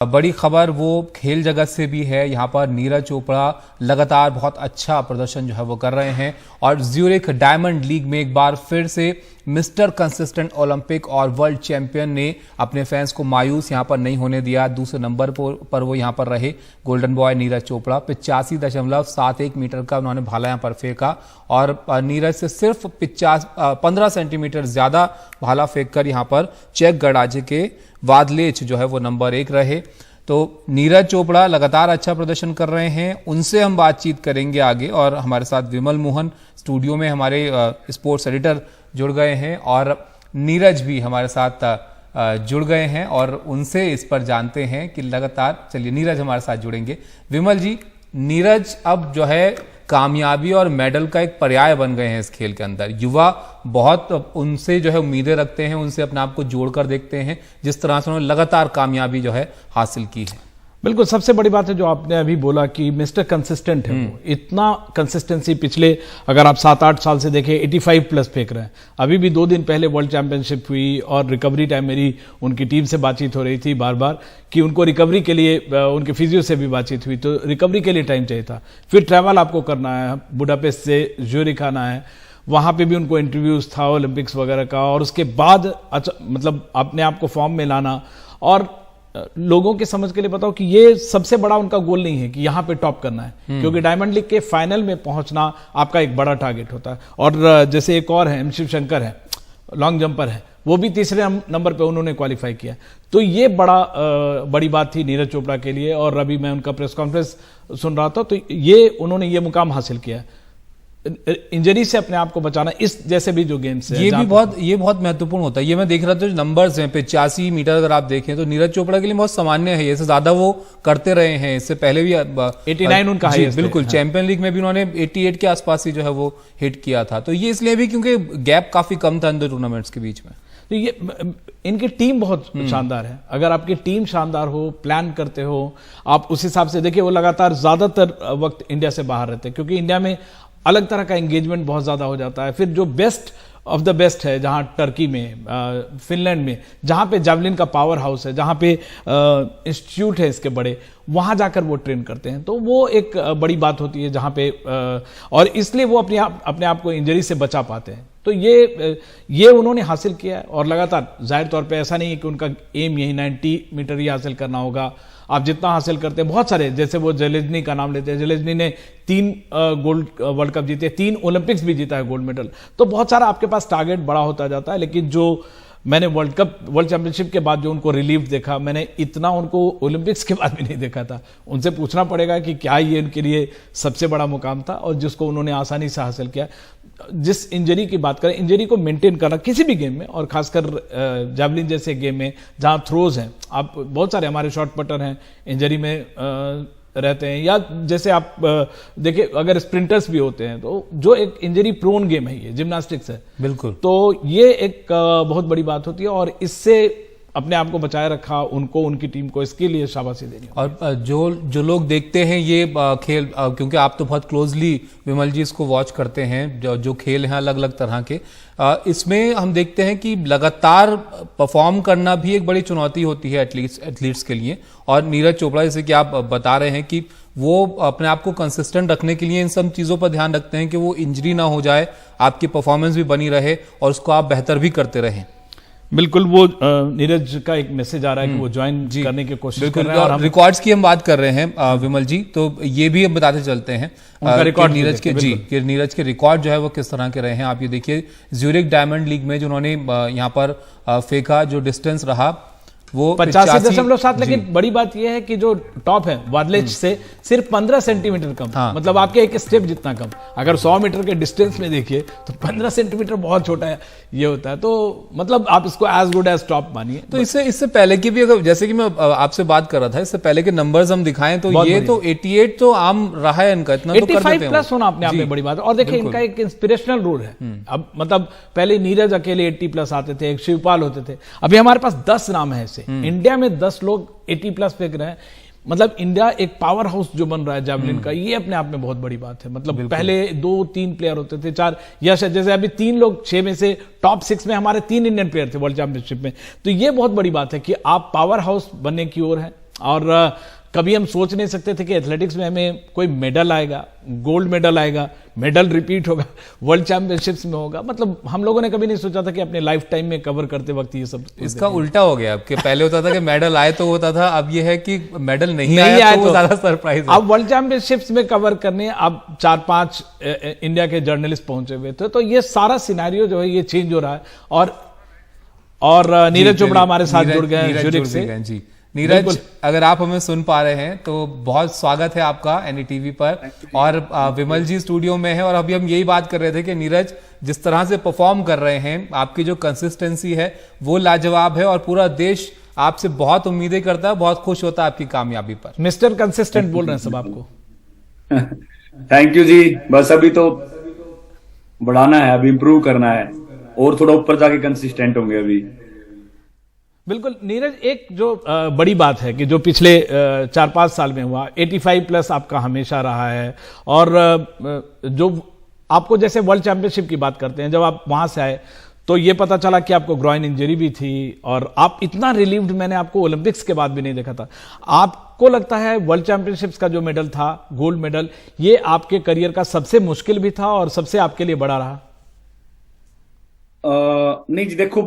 बड़ी खबर वो खेल जगत से भी है। यहाँ पर नीरज चोपड़ा लगातार बहुत अच्छा प्रदर्शन जो है वो कर रहे हैं और ज्यूरिख डायमंड लीग में एक बार फिर से मिस्टर कंसिस्टेंट ओलंपिक और वर्ल्ड चैंपियन ने अपने फैंस को मायूस यहाँ पर नहीं होने दिया। दूसरे नंबर पर वो यहाँ पर रहे golden boy Neeraj Chopra. 85.71 metre का उन्होंने भाला यहाँ पर फेंका और नीरज से सिर्फ 15 सेंटीमीटर ज्यादा भाला फेंक कर यहाँ पर चेक गणराज्य के वादलेच जो है वो नंबर 1 रहे। तो नीरज चोपड़ा लगातार अच्छा प्रदर्शन कर रहे हैं, उनसे हम बातचीत करेंगे आगे। और हमारे साथ विमल मोहन स्टूडियो में हमारे स्पोर्ट्स एडिटर जुड़ गए हैं और नीरज भी हमारे साथ जुड़ गए हैं और उनसे इस पर जानते हैं कि लगातार। चलिए नीरज हमारे साथ जुड़ेंगे। विमल जी, नीरज अब जो है कामयाबी और मेडल का एक पर्याय बन गए हैं इस खेल के अंदर। युवा बहुत उनसे जो है उम्मीदें रखते हैं, उनसे अपने आप को जोड़कर देखते हैं, जिस तरह से उन्होंने लगातार कामयाबी जो है हासिल की है। बिल्कुल, सबसे बड़ी बात है जो आपने अभी बोला कि मिस्टर कंसिस्टेंट है वो। इतना कंसिस्टेंसी पिछले अगर आप 7-8 साल से देखें 85 प्लस फेंक रहे हैं। अभी भी 2 दिन पहले वर्ल्ड चैंपियनशिप हुई और रिकवरी टाइम मेरी उनकी टीम से बातचीत हो रही थी बार बार कि उनको रिकवरी के लिए उनके फिजियो से भी बातचीत हुई, तो रिकवरी के लिए टाइम चाहिए था। फिर ट्रैवल आपको करना है, बुडापेस्ट से ज्यूरिख आना है, वहां पे भी उनको इंटरव्यूज था ओलंपिक्स वगैरह का, और उसके बाद मतलब अपने आप को फॉर्म में लाना। और लोगों के समझ के लिए बताओ कि ये सबसे बड़ा उनका गोल नहीं है कि यहां पे टॉप करना है, क्योंकि डायमंड लीग के फाइनल में पहुंचना आपका एक बड़ा टारगेट होता है। और जैसे एक और है शिव शंकर है, लॉन्ग जंपर है, वो भी तीसरे नंबर पे उन्होंने क्वालिफाई किया। तो ये बड़ी बात थी नीरज चोपड़ा के लिए। और अभी मैं उनका प्रेस कॉन्फ्रेंस सुन रहा था, तो उन्होंने ये मुकाम हासिल किया, इंजरी से अपने आप को बचाना इस जैसे भी जो गेम्स है। ये बहुत महत्वपूर्ण होता है। ये मैं देख रहा था जो नंबर्स हैं 85 मीटर अगर आप देखें तो नीरज चोपड़ा के लिए बहुत सामान्य है। इससे ज्यादा वो करते रहे हैं, इससे पहले भी 89 उनका हाईएस्ट। बिल्कुल, चैंपियन लीग में भी उन्होंने 88 के आसपास ही जो है वो हिट किया था। तो ये इसलिए भी क्योंकि गैप काफी कम था इन दो टूर्नामेंट्स के बीच में। तो ये इनकी टीम बहुत शानदार है। अगर आपकी टीम शानदार हो, प्लान करते हो आप, उस हिसाब से देखिए वो लगातार ज्यादातर वक्त इंडिया से बाहर रहते हैं, क्योंकि इंडिया में अलग तरह का एंगेजमेंट बहुत ज्यादा हो जाता है। फिर जो बेस्ट ऑफ द बेस्ट है, जहां टर्की में, फिनलैंड में, जहां पे जावलिन का पावर हाउस है, जहां पे इंस्टीट्यूट है इसके बड़े, वहां जाकर वो ट्रेन करते हैं। तो वो एक बड़ी बात होती है जहां पे और इसलिए वो अपने आप को इंजरी से बचा पाते हैं। तो ये उन्होंने हासिल किया है। और लगातार जाहिर तौर पे ऐसा नहीं है कि उनका एम यही 90 मीटर ही हासिल करना होगा। आप जितना हासिल करते हैं, बहुत सारे, जैसे वो जेलेज्नी का नाम लेते हैं, जेलेज्नी ने 3 गोल्ड वर्ल्ड कप जीते, 3 ओलंपिक्स भी जीता है, गोल्ड मेडल। तो बहुत सारा आपके पास टारगेट बड़ा होता जाता है। लेकिन जो मैंने वर्ल्ड चैंपियनशिप के बाद जो उनको रिलीफ देखा, मैंने इतना उनको ओलंपिक्स के बाद भी नहीं देखा था। उनसे पूछना पड़ेगा कि क्या ये उनके लिए सबसे बड़ा मुकाम था, और जिसको उन्होंने आसानी से हासिल किया। जिस इंजरी की बात करें, इंजरी को मेंटेन करना किसी भी गेम में, और खासकर जैवलिन जैसे गेम में जहां थ्रोज हैं, आप बहुत सारे हमारे शॉर्ट पटर हैं इंजरी में रहते हैं, या जैसे आप देखिए अगर स्प्रिंटर्स भी होते हैं, तो जो एक इंजरी प्रोन गेम है, ये जिम्नास्टिक्स है। बिल्कुल, तो ये एक बहुत बड़ी बात होती है, और इससे अपने आप को बचाए रखा उनको, उनकी टीम को, इसके लिए शाबाशी देनी। और जो लोग देखते हैं ये खेल, क्योंकि आप तो बहुत क्लोजली विमल जी इसको वॉच करते हैं, जो खेल हैं अलग अलग तरह के, इसमें हम देखते हैं कि लगातार परफॉर्म करना भी एक बड़ी चुनौती होती है एथलीट्स के लिए। और नीरज चोपड़ा, जैसे कि आप बता रहे हैं कि वो अपने आप को कंसिस्टेंट रखने के लिए इन सब चीजों पर ध्यान रखते हैं कि वो इंजरी ना हो जाए, आपकी परफॉर्मेंस भी बनी रहे और उसको आप बेहतर भी करते रहें। बिल्कुल, वो नीरज का एक मैसेज आ रहा है कि वो ज्वाइन करने की कोशिश कर रहे हैं। और रिकॉर्ड्स की हम बात कर रहे हैं विमल जी, तो ये भी हम बताते चलते हैं रिकॉर्ड नीरज के रिकॉर्ड जो है वो किस तरह के रहे हैं। आप ये देखिए ज्यूरिख डायमंड लीग में जो उन्होंने यहाँ पर फेंका, जो डिस्टेंस रहा वो 85.7। लेकिन बड़ी बात यह है कि जो टॉप है वादलेच से सिर्फ 15 सेंटीमीटर कम। हाँ। मतलब आपके एक स्टेप जितना कम। अगर 100 मीटर के डिस्टेंस में देखिए तो 15 सेंटीमीटर बहुत छोटा है ये होता है। तो मतलब आप इसको एज गुड एज टॉप मानिए। तो इससे पहले की भी, अगर जैसे कि मैं आपसे बात कर रहा था, इससे पहले के नंबर्स हम दिखाएं तो ये तो 88 तो आम रहा है इनका, इतना 85 प्लस होना अपने आप में बड़ी बात है। और देखिए इनका एक इंस्पिरेशनल रोल है। अब मतलब पहले नीरज अकेले 80 प्लस आते थे, एक शिवपाल होते थे, अभी हमारे पास 10 नाम है। इंडिया में 10 लोग 80 प्लस फेंक रहे हैं। मतलब इंडिया एक पावर हाउस जो बन रहा है जैवलिन का, ये अपने आप में बहुत बड़ी बात है। मतलब पहले 2-3 प्लेयर होते थे, 4 या जैसे अभी 3 लोग 6 में से टॉप 6 में हमारे 3 इंडियन प्लेयर थे वर्ल्ड चैंपियनशिप में। तो ये बहुत बड़ी बात है कि आप पावर हाउस बनने की ओर हैं। और कभी हम सोच नहीं सकते थे कि एथलेटिक्स में हमें कोई मेडल आएगा, गोल्ड मेडल आएगा, मेडल रिपीट होगा, वर्ल्ड चैंपियनशिप्स में होगा। मतलब हम लोगों ने कभी नहीं सोचा था कि अपने लाइफ टाइम में कवर करते वक्त ये सब। इसका उल्टा हो गया, अब कि पहले होता था कि मेडल आए तो होता था, अब ये है कि मेडल नहीं आया तो वो ज्यादा सरप्राइज है। अब वर्ल्ड चैंपियनशिप्स में कवर करने अब 4-5 इंडिया के जर्नलिस्ट पहुंचे हुए थे, तो ये सारा सिनेरियो जो है ये चेंज हो रहा है। और नीरज चोपड़ा हमारे साथ जुड़ गए हैं ज्यूरिख से। जी नीरज, अगर आप हमें सुन पा रहे हैं तो बहुत स्वागत है आपका एनडीटीवी पर। और विमल जी स्टूडियो में है, और अभी हम यही बात कर रहे थे कि नीरज जिस तरह से परफॉर्म कर रहे हैं, आपकी जो कंसिस्टेंसी है वो लाजवाब है, और पूरा देश आपसे बहुत उम्मीदें करता है, बहुत खुश होता है आपकी कामयाबी पर। मिस्टर कंसिस्टेंट बोल रहे हैं सब आपको। थैंक यू जी। बस अभी तो बढ़ाना है, अभी इम्प्रूव करना है, और थोड़ा ऊपर जाके कंसिस्टेंट होंगे अभी। बिल्कुल नीरज, एक जो बड़ी बात है कि जो पिछले 4-5 साल में हुआ, 85+ आपका हमेशा रहा है। और जो आपको जैसे वर्ल्ड चैंपियनशिप की बात करते हैं, जब आप वहां से आए तो ये पता चला कि आपको ग्रॉइन इंजरी भी थी, और आप इतना रिलीव्ड मैंने आपको ओलंपिक्स के बाद भी नहीं देखा था। आपको लगता है वर्ल्ड चैंपियनशिप्स का जो मेडल था, गोल्ड मेडल, ये आपके करियर का सबसे मुश्किल भी था और सबसे आपके लिए बड़ा रहा? नहीं जी, देखो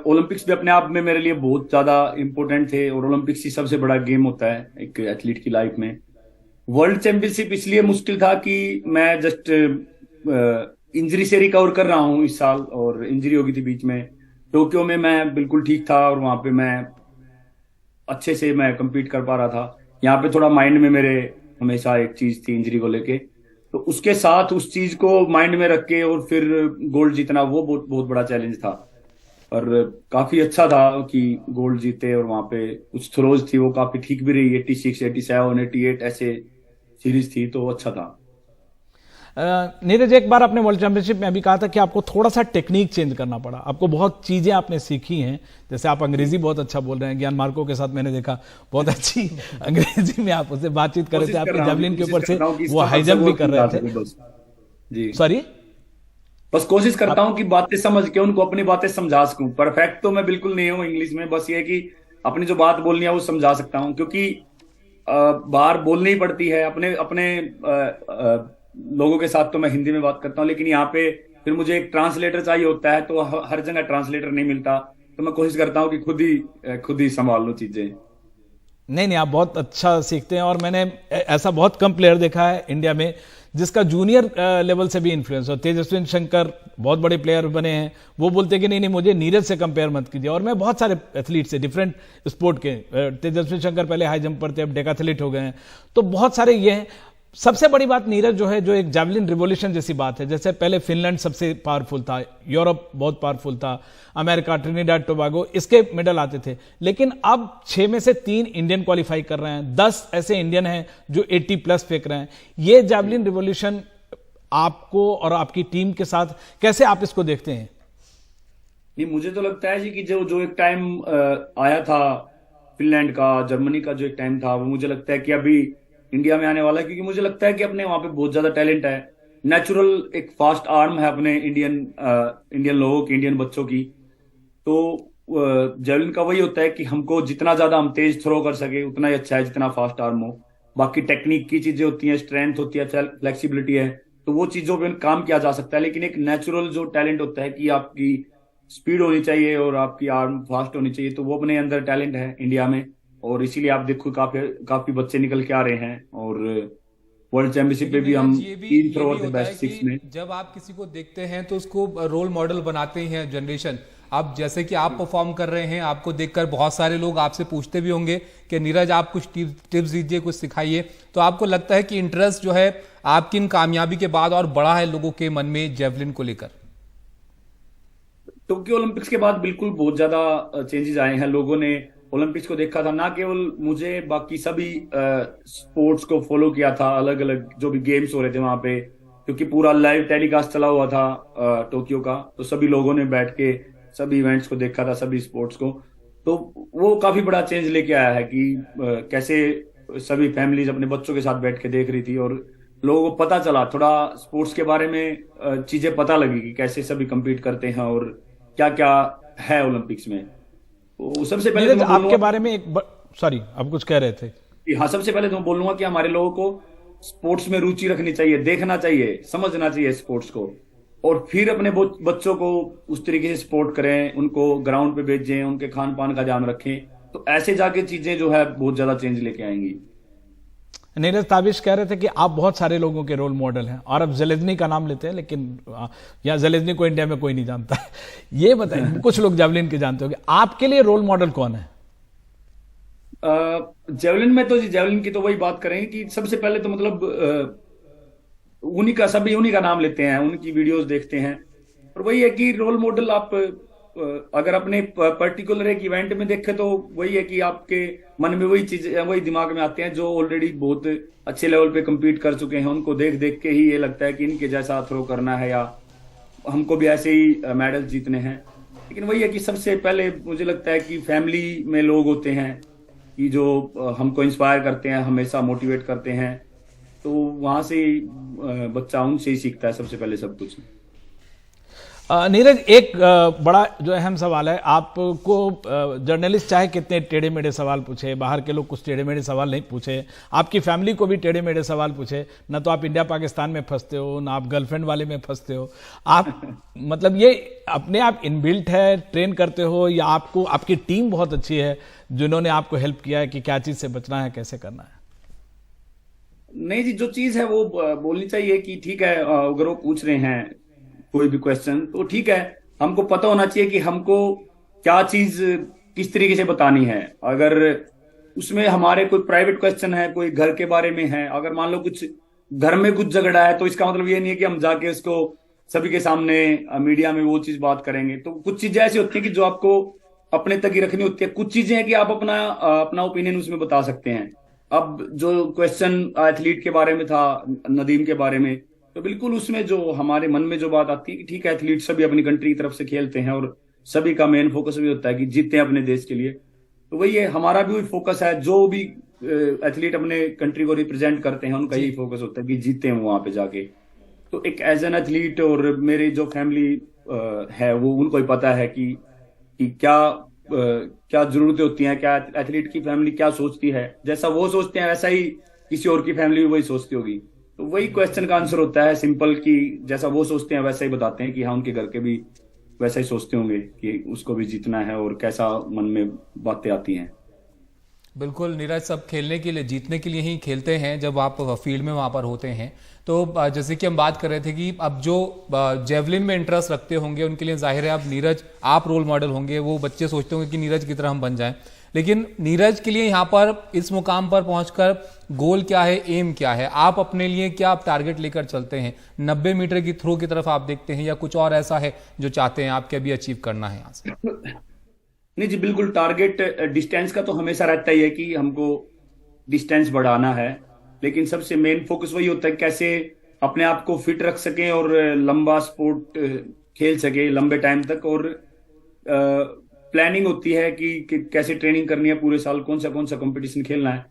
ओलंपिक्स भी अपने आप में मेरे लिए बहुत ज्यादा इंपॉर्टेंट थे, और ओलंपिक्स ही सबसे बड़ा गेम होता है एक एथलीट की लाइफ में। वर्ल्ड चैंपियनशिप इसलिए मुश्किल था कि मैं जस्ट इंजरी से रिकवर कर रहा हूँ इस साल, और इंजरी हो गई थी बीच में। टोक्यो में मैं बिल्कुल ठीक था, और वहां पे मैं अच्छे से मैं compete कर पा रहा था। यहाँ पे थोड़ा माइंड में मेरे हमेशा एक चीज थी इंजरी को लेके, तो उसके साथ उस चीज को माइंड में रख के और फिर गोल्ड जीतना वो बहुत बहुत बड़ा चैलेंज था। और काफी अच्छा था कि गोल्ड जीते, और वहां पे कुछ थ्रोज थी वो काफी ठीक भी रही, 86, 87, 88 ऐसे सीरीज थी, तो अच्छा था। नीरज, एक बार आपने वर्ल्ड चैंपियनशिप में अभी कहा था कि आपको थोड़ा सा टेक्निक चेंज करना पड़ा, आपको बहुत चीजें आपने सीखी हैं। जैसे आप अंग्रेजी बहुत अच्छा बोल रहे हैं, ज्ञान मार्को के साथ मैंने देखा बहुत अच्छी अंग्रेजी में आप उससे बातचीत कर रहे थे, आपके जेवलिन के ऊपर से वो हाई जंप भी कर रहे थे जी। सॉरी, बस कोशिश करता हूँ कि बातें समझ के उनको अपनी बातें समझा सकूं। परफेक्ट तो मैं बिल्कुल नहीं हूँ इंग्लिश में, बस ये कि अपनी जो बात बोलनी है वो समझा सकता हूँ, क्योंकि बाहर बोलनी ही पड़ती है अपने अपने लोगों के साथ। तो मैं हिंदी में बात करता हूँ, लेकिन यहाँ पे फिर मुझे एक ट्रांसलेटर चाहिए होता है, तो हर जगह ट्रांसलेटर नहीं मिलता, तो मैं कोशिश करता हूँ कि खुद ही संभाल लो चीजें। नहीं, आप बहुत अच्छा सीखते हैं, और मैंने ऐसा बहुत कम प्लेयर देखा है इंडिया में जिसका जूनियर लेवल से भी इन्फ्लुएंस हो। तेजस्विन शंकर बहुत बड़े प्लेयर बने हैं, वो बोलते हैं कि नहीं मुझे नीरज से कंपेयर मत कीजिए। और मैं बहुत सारे एथलीट से डिफरेंट स्पोर्ट के, तेजस्विन शंकर पहले हाई जंप पर थे, अब डेकाथलीट हो गए हैं, तो बहुत सारे ये हैं। सबसे बड़ी बात नीरज जो है, जो एक जैवलिन रिवॉल्यूशन जैसी बात है, जैसे पहले फिनलैंड सबसे पावरफुल था, यूरोप बहुत पावरफुल था, अमेरिका, ट्रिनिडाड टोबागो, इसके मेडल आते थे। लेकिन अब 6 में से 3 इंडियन क्वालिफाई कर रहे हैं, 10 ऐसे इंडियन हैं जो 80+ फेंक रहे हैं। ये जैवलिन रिवॉल्यूशन आपको और आपकी टीम के साथ कैसे आप इसको देखते हैं? नहीं, मुझे तो लगता है जी कि जो एक टाइम आया था फिनलैंड का, जर्मनी का जो एक टाइम था, वो मुझे लगता है कि अभी इंडिया में आने वाला है, क्योंकि मुझे लगता है कि अपने वहां पे बहुत ज्यादा टैलेंट है, नेचुरल एक फास्ट आर्म है अपने इंडियन लोगों की, इंडियन बच्चों की। तो जेवलिन का वही होता है कि हमको जितना ज्यादा हम तेज थ्रो कर सके उतना ही अच्छा है, जितना फास्ट आर्म हो। बाकी टेक्निक की चीजें होती हैं, स्ट्रेंथ होती है, फ्लेक्सिबिलिटी है, तो वो चीजों पे काम किया जा सकता है। लेकिन एक नेचुरल जो टैलेंट होता है कि आपकी स्पीड होनी चाहिए और आपकी आर्म फास्ट होनी चाहिए, तो वो अपने अंदर टैलेंट है इंडिया में, और इसीलिए आप देखो काफी बच्चे निकल के आ रहे हैं। और वर्ल्ड चैंपियनशिप पे भी हम 3 थ्रोअर थे बेस्ट 6 में। जब आप किसी को देखते हैं तो उसको रोल मॉडल बनाते हैं जनरेशन। अब जैसे कि आप परफॉर्म कर रहे हैं, आपको देखकर बहुत सारे लोग आपसे पूछते भी होंगे कि नीरज आप कुछ टिप्स दीजिए, कुछ सिखाइए। तो आपको लगता है कि इंटरेस्ट जो है आपकी इन कामयाबी के बाद और बड़ा है लोगों के मन में जेवलिन को लेकर? टोक्यो ओलंपिक्स के बाद बिल्कुल बहुत ज्यादा चेंजेस आए हैं। लोगों ने ओलंपिक्स को देखा था, ना केवल मुझे, बाकी सभी स्पोर्ट्स को फॉलो किया था, अलग अलग जो भी गेम्स हो रहे थे वहां पे, क्योंकि पूरा लाइव टेलीकास्ट चला हुआ था टोक्यो का, तो सभी लोगों ने बैठ के सभी इवेंट्स को देखा था, सभी स्पोर्ट्स को। तो वो काफी बड़ा चेंज लेके आया है कि कैसे सभी फैमिलीज अपने बच्चों के साथ बैठ के देख रही थी, और लोगों को पता चला थोड़ा स्पोर्ट्स के बारे में, चीजें पता लगी कि कैसे सभी कम्पीट करते हैं और क्या क्या है ओलंपिक्स में। तो सबसे पहले आपके बारे में एक सॉरी, आप कुछ कह रहे थे। हाँ, सबसे पहले तो मैं बोलूंगा कि हमारे लोगों को स्पोर्ट्स में रुचि रखनी चाहिए, देखना चाहिए, समझना चाहिए स्पोर्ट्स को, और फिर अपने बच्चों को उस तरीके से सपोर्ट करें, उनको ग्राउंड पे भेजें, उनके खान पान का ध्यान रखें, तो ऐसे जाके चीजें जो है बहुत ज्यादा चेंज लेके आएंगी। नीरज ताबिश कह रहे थे कि आप बहुत सारे लोगों के रोल मॉडल हैं, और अब ज़ेलेज़नी का नाम लेते हैं, लेकिन यहाँ ज़ेलेज़नी को इंडिया में कोई नहीं जानता। ये बताइए, कुछ लोग जावलिन के जानते होंगे, आपके लिए रोल मॉडल कौन है? जेवलिन में तो जी, जेवलिन की तो वही बात करेंगे कि सबसे पहले तो मतलब सभी उन्हीं का नाम लेते हैं, उनकी वीडियोस देखते हैं, और वही है कि रोल मॉडल आप अगर अपने पर्टिकुलर एक इवेंट में देखें तो वही है कि आपके मन में वही चीज, वही दिमाग में आते हैं जो ऑलरेडी बहुत अच्छे लेवल पे compete कर चुके हैं, उनको देख देख के ही ये लगता है कि इनके जैसा थ्रो करना है या हमको भी ऐसे ही मेडल जीतने हैं। लेकिन वही है कि सबसे पहले मुझे लगता है कि फैमिली में लोग होते हैं कि जो हमको इंस्पायर करते हैं, हमेशा मोटिवेट करते हैं, तो वहां से बच्चा उनसे ही सीखता है सबसे पहले सब कुछ। नीरज, एक बड़ा जो अहम सवाल है, आपको जर्नलिस्ट चाहे कितने टेढ़े मेढ़े सवाल पूछे, बाहर के लोग कुछ टेढ़े मेढ़े सवाल नहीं पूछे, आपकी फैमिली को भी टेढ़े मेढ़े सवाल पूछे, ना तो आप इंडिया पाकिस्तान में फंसते हो, ना आप गर्लफ्रेंड वाले में फंसते हो, आप मतलब ये अपने आप इनबिल्ट है, ट्रेन करते हो, या आपको आपकी टीम बहुत अच्छी है जिन्होंने आपको हेल्प किया है कि क्या चीज से बचना है, कैसे करना है? नहीं जी, जो चीज है वो बोलनी चाहिए कि ठीक है, अगर वो पूछ रहे हैं कोई भी क्वेश्चन तो ठीक है, हमको पता होना चाहिए कि हमको क्या चीज किस तरीके से बतानी है। अगर उसमें हमारे कोई प्राइवेट क्वेश्चन है, कोई घर के बारे में है, अगर मान लो कुछ घर में कुछ झगड़ा है, तो इसका मतलब ये नहीं है कि हम जाके उसको सभी के सामने मीडिया में वो चीज बात करेंगे। तो कुछ चीजें ऐसी होती है कि जो आपको अपने तक ही रखनी होती है, कुछ चीजें हैं कि आप अपना ओपिनियन उसमें बता सकते हैं। अब जो क्वेश्चन एथलीट के बारे में था, नदीम के बारे में, तो बिल्कुल उसमें जो हमारे मन में जो बात आती है कि ठीक है, एथलीट सभी अपनी कंट्री की तरफ से खेलते हैं और सभी का मेन फोकस भी होता है कि जीते अपने देश के लिए। तो वही है, हमारा भी वही फोकस है, जो भी एथलीट अपने कंट्री को रिप्रेजेंट करते हैं उनका यही फोकस होता है कि जीते हैं वहां पे जाके। तो एक एज एन एथलीट और मेरी जो फैमिली है वो उनको ही पता है कि क्या जरूरतें होती हैं, क्या एथलीट की फैमिली क्या सोचती है, जैसा वो सोचते हैं वैसा ही किसी और की फैमिली भी वही सोचती होगी। तो वही क्वेश्चन का आंसर होता है सिंपल, कि जैसा वो सोचते हैं वैसा ही बताते हैं कि हाँ, उनके घर के भी वैसा ही सोचते होंगे कि उसको भी जीतना है और कैसा मन में बातें आती हैं। बिल्कुल नीरज, सब खेलने के लिए, जीतने के लिए ही खेलते हैं जब आप फील्ड में वहां पर होते हैं। तो जैसे कि हम बात कर रहे थे कि अब जो जेवलिन में इंटरेस्ट रखते होंगे उनके लिए जाहिर है अब नीरज आप रोल मॉडल होंगे, वो बच्चे सोचते होंगे कि नीरज की तरह हम बन जाएं। लेकिन नीरज के लिए यहाँ पर इस मुकाम पर पहुंचकर गोल क्या है, एम क्या है, आप अपने लिए क्या आप टारगेट लेकर चलते हैं? 90 मीटर की थ्रो की तरफ आप देखते हैं या कुछ और ऐसा है जो चाहते हैं आपके अभी अचीव करना है यहाँ से? नहीं जी, बिल्कुल टारगेट डिस्टेंस का तो हमेशा रहता ही है कि हमको डिस्टेंस बढ़ाना है, लेकिन सबसे मेन फोकस वही होता है कैसे अपने आप को फिट रख सकें और लंबा स्पोर्ट खेल सके लंबे टाइम तक। और प्लानिंग होती है कि कैसे ट्रेनिंग करनी है पूरे साल, कौन सा कंपटीशन खेलना है।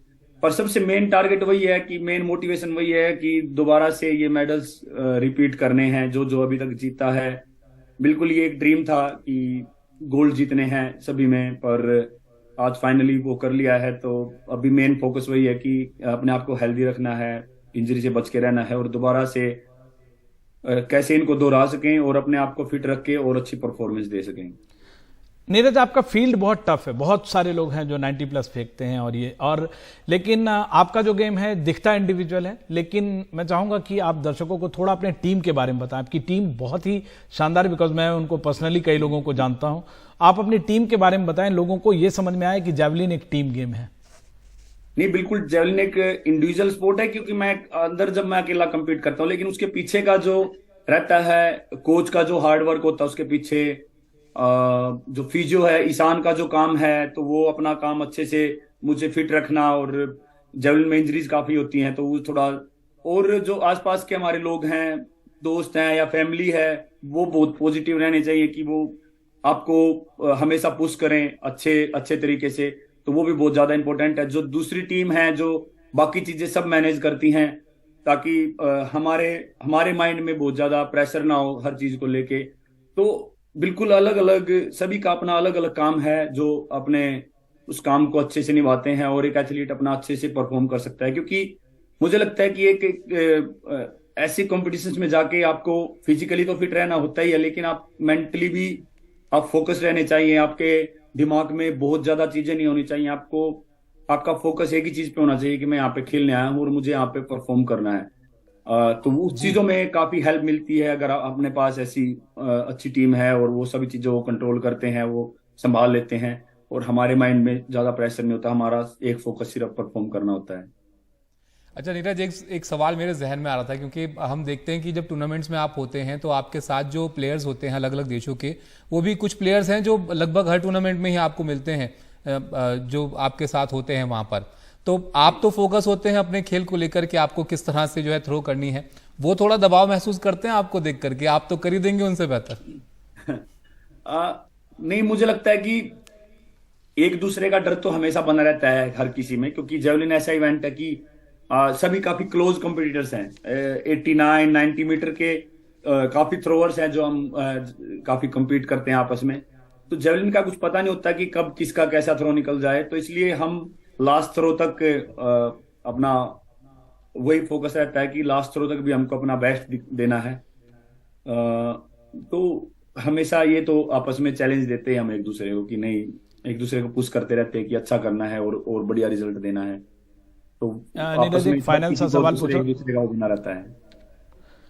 पर सबसे मेन टारगेट वही है कि मेन मोटिवेशन वही है कि दोबारा से ये मेडल्स रिपीट करने हैं जो जो अभी तक जीता है। बिल्कुल ये एक ड्रीम था कि गोल्ड जीतने हैं सभी में, पर आज फाइनली वो कर लिया है। तो अभी मेन फोकस वही है कि अपने आप को हेल्दी रखना है, इंजरी से बच के रहना है और दोबारा से कैसे इनको दोहरा सकें और अपने आप को फिट रख के और अच्छी परफॉर्मेंस दे सकें। नीरज, आपका फील्ड बहुत टफ है, बहुत सारे लोग हैं जो 90 प्लस फेंकते हैं और लेकिन आपका जो गेम है दिखता इंडिविजुअल है, लेकिन मैं चाहूंगा कि आप दर्शकों को थोड़ा अपने टीम के बारे में बताएं। आपकी टीम बहुत ही शानदार, बिकॉज मैं उनको पर्सनली कई लोगों को जानता हूं। आप अपनी टीम के बारे में बताएं, लोगों को यह समझ में आए कि जेवलिन एक टीम गेम है। नहीं, बिल्कुल जेवलिन एक इंडिविजुअल स्पोर्ट है, क्योंकि मैं अंदर जब मैं अकेला कंपीट करता हूँ, लेकिन उसके पीछे का जो रहता है, कोच का जो हार्डवर्क होता है उसके पीछे, जो फिजियो है, ईशान का जो काम है, तो वो अपना काम अच्छे से मुझे फिट रखना। और जेवलिन में इंजरीज काफी होती हैं तो वो थोड़ा, और जो आसपास के हमारे लोग हैं, दोस्त हैं या फैमिली है, वो बहुत पॉजिटिव रहने चाहिए कि वो आपको हमेशा पुश करें अच्छे तरीके से। तो वो भी बहुत ज्यादा इंपॉर्टेंट है। जो दूसरी टीम है जो बाकी चीजें सब मैनेज करती हैं, ताकि हमारे माइंड में बहुत ज्यादा प्रेशर ना हो हर चीज को लेके। तो बिल्कुल अलग अलग सभी का अपना अलग अलग काम है जो अपने उस काम को अच्छे से निभाते हैं और एक एथलीट अपना अच्छे से परफॉर्म कर सकता है। क्योंकि मुझे लगता है कि ऐसे कॉम्पिटिशन्स में जाके आपको फिजिकली तो फिट रहना होता ही है, लेकिन आप मेंटली भी आप फोकस रहने चाहिए। आपके दिमाग में बहुत ज्यादा चीजें नहीं होनी चाहिए। आपको आपका फोकस एक ही चीज पे होना चाहिए कि मैं यहाँ पे खेलने आया हूँ और मुझे यहाँ पे परफॉर्म करना है। तो उस चीजों में काफी हेल्प मिलती है अगर अपने पास ऐसी अच्छी टीम है और वो सभी चीजों को कंट्रोल करते हैं, वो संभाल लेते हैं और हमारे माइंड में ज्यादा प्रेशर नहीं होता। हमारा एक फोकस सिर्फ परफॉर्म करना होता है। अच्छा नीरज, एक सवाल मेरे जहन में आ रहा था, क्योंकि हम देखते हैं कि जब टूर्नामेंट्स में आप होते हैं तो आपके साथ जो प्लेयर्स होते हैं अलग अलग देशों के, वो भी कुछ प्लेयर्स हैं जो लगभग हर टूर्नामेंट में ही आपको मिलते हैं, जो आपके साथ होते हैं वहां पर। तो आप तो फोकस होते हैं अपने खेल को लेकर कि आपको किस तरह से जो है थ्रो करनी है, वो थोड़ा दबाव महसूस करते हैं आपको देख करके, आप तो कर ही देंगे उनसे बेहतर। नहीं, मुझे लगता है कि एक दूसरे का डर तो हमेशा बना रहता है हर किसी में, क्योंकि जेवलिन ऐसा इवेंट है कि सभी काफी क्लोज कॉम्पिटिटर्स हैं। 89-90 मीटर के काफी थ्रोअर्स हैं जो हम काफी compete करते हैं आपस में। तो जेवलिन का कुछ पता नहीं होता कि कब किसका कैसा थ्रो निकल जाए, तो इसलिए हम लास्ट थ्रो तक अपना वही फोकस रहता है कि लास्ट थ्रो तक भी हमको अपना बेस्ट देना है। तो हमेशा ये तो आपस में चैलेंज देते हैं हम एक दूसरे को कि नहीं, एक दूसरे को पुश करते रहते हैं कि अच्छा करना है और बढ़िया रिजल्ट देना है। तो नीरज, एक फाइनल सा सवाल पूछ रहा हूं। एक दूसरे का बना रहता है।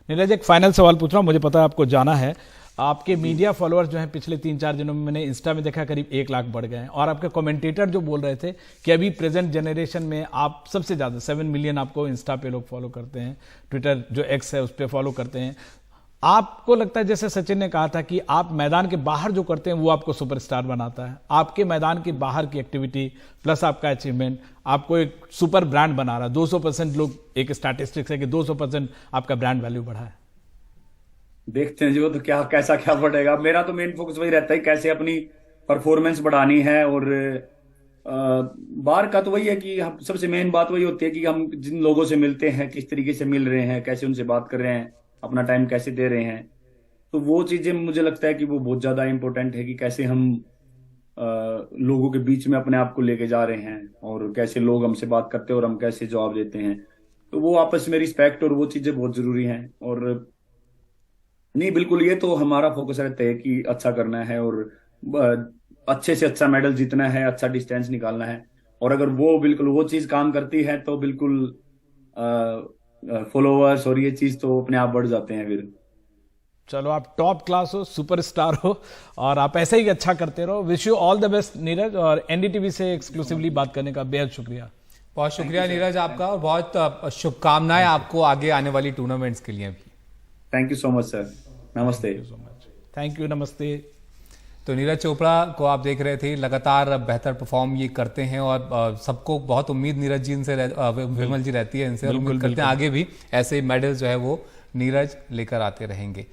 नीरज, एक फाइनल सवाल पूछ रहा हूँ, मुझे पता है आपको जाना है। आपके मीडिया फॉलोअर्स जो हैं पिछले 3-4 दिनों में मैंने इंस्टा में देखा करीब 1 लाख बढ़ गए हैं, और आपके कमेंटेटर जो बोल रहे थे कि अभी प्रेजेंट जनरेशन में आप सबसे ज्यादा 7 मिलियन आपको इंस्टा पे लोग फॉलो करते हैं, ट्विटर जो एक्स है उस पर फॉलो करते हैं। आपको लगता है, जैसे सचिन ने कहा था कि आप मैदान के बाहर जो करते हैं वो आपको सुपरस्टार बनाता है, आपके मैदान के बाहर की एक्टिविटी प्लस आपका अचीवमेंट आपको एक सुपर ब्रांड बना रहा है। 200% लोग, एक स्टैटिस्टिक्स है कि 200% आपका ब्रांड वैल्यू बढ़ा है। देखते हैं जी, वो तो कैसा क्या बढ़ेगा। मेरा तो मेन फोकस वही रहता है कैसे अपनी परफॉर्मेंस बढ़ानी है, और बाहर का तो वही है कि हम सबसे मेन बात वही होती है कि हम जिन लोगों से मिलते हैं किस तरीके से मिल रहे हैं, कैसे उनसे बात कर रहे हैं, अपना टाइम कैसे दे रहे हैं। तो वो चीजें मुझे लगता है कि वो बहुत ज्यादा इंपॉर्टेंट है कि कैसे हम लोगों के बीच में अपने आप को लेके जा रहे हैं और कैसे लोग हमसे बात करते हैं और हम कैसे जवाब देते हैं। तो वो आपस में रिस्पेक्ट और वो चीजें बहुत जरूरी हैं। और नहीं, बिल्कुल ये तो हमारा फोकस रहता है कि अच्छा करना है और अच्छे से अच्छा मेडल जीतना है, अच्छा डिस्टेंस निकालना है। और अगर वो बिल्कुल वो चीज काम करती है तो बिल्कुल फॉलोअर्स और ये चीज तो अपने आप बढ़ जाते हैं फिर। चलो, आप टॉप क्लास हो, सुपरस्टार हो, और आप ऐसे ही अच्छा करते रहो। Wish you all the best Neeraj, और एनडीटीवी से एक्सक्लूसिवली बात करने का बेहद शुक्रिया। बहुत शुक्रिया नीरज आपका, और बहुत शुभकामनाएं आपको आगे आने वाली टूर्नामेंट्स के लिए भी। Thank you so much sir. नमस्ते। थैंक यू, नमस्ते। तो नीरज चोपड़ा को आप देख रहे थे, लगातार बेहतर परफॉर्म ये करते हैं और सबको बहुत उम्मीद नीरज जी इनसे, विमल जी रहती है इनसे, और उम्मीद करते हैं आगे भी ऐसे मेडल जो है वो नीरज लेकर आते रहेंगे।